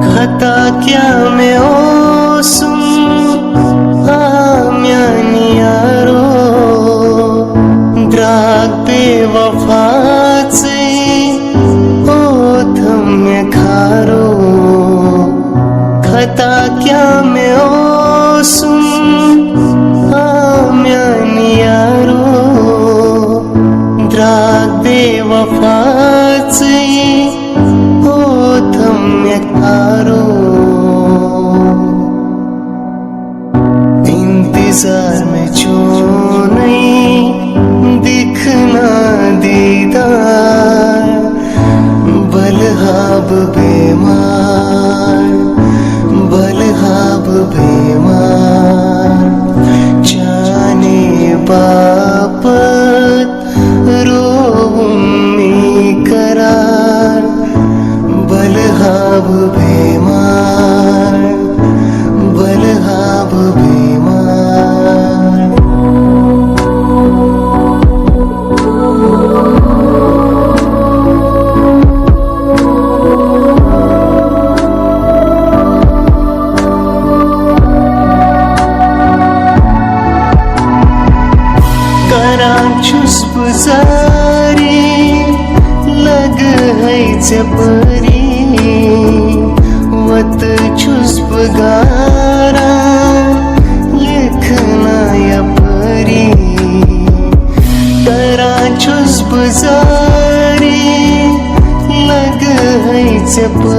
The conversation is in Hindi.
खता क्या मैं ओ सुन आम्यानी यारो द्राग बेवफाचे ओथम्य खारो खता क्या मैं ओ सुन आम्यानी यारो द्राग बेवफाचे ओथम्य खारो इंतजार में जो नहीं दिखना दीदार बलहाब बेमार बलहाब बेमार जाने बापत रोऊंगी करार बलहाब बेमार बलहाब बेमार कराचुस बुजारी लग है जबरी वत चुस बगारा लिखना या परी कराचुस बुजारी लग है जबरी